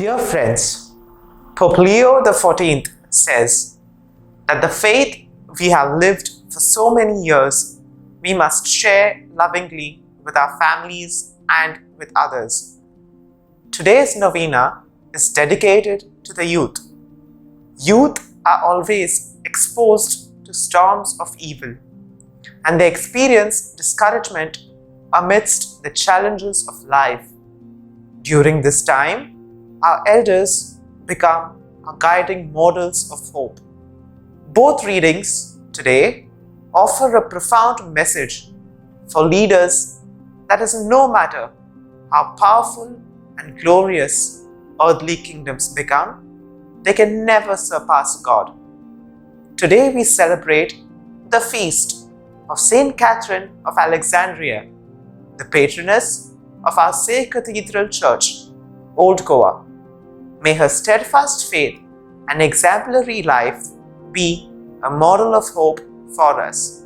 Dear friends, Pope Leo XIV says that the faith we have lived for so many years, we must share lovingly with our families and with others. Today's novena is dedicated to the youth. Youth are always exposed to storms of evil, and they experience discouragement amidst the challenges of life. During this time, our elders become our guiding models of hope. Both readings today offer a profound message for leaders that is, no matter how powerful and glorious earthly kingdoms become, they can never surpass God. Today we celebrate the feast of Saint Catherine of Alexandria, the patroness of our Say Cathedral Church, Old Goa. May her steadfast faith and exemplary life be a model of hope for us.